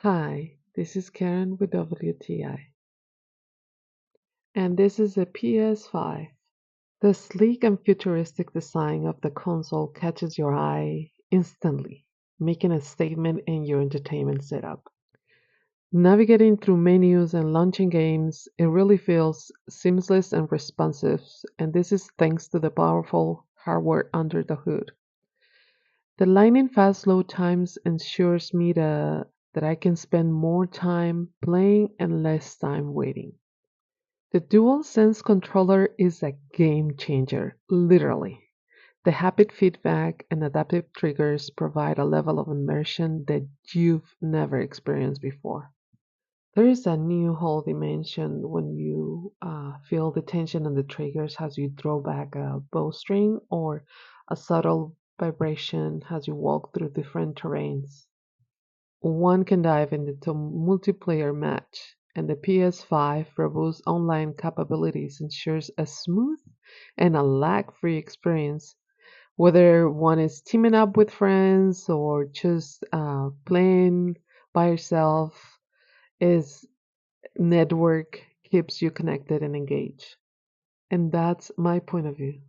Hi, this is Karen with WTI, and this is a PS5. The sleek and futuristic design of the console catches your eye instantly, making a statement in your entertainment setup. Navigating through menus and launching games, it really feels seamless and responsive, and this is thanks to the powerful hardware under the hood. The lightning fast load times ensures me that I can spend more time playing and less time waiting. The DualSense controller is a game changer, literally. The haptic feedback and adaptive triggers provide a level of immersion that you've never experienced before. There is a new whole dimension when you feel the tension on the triggers as you throw back a bowstring or a subtle vibration as you walk through different terrains. One can dive into a multiplayer match, and the PS5 robust online capabilities ensures a smooth and a lag-free experience, whether one is teaming up with friends or just playing by yourself. Is network keeps you connected and engaged, and that's my point of view.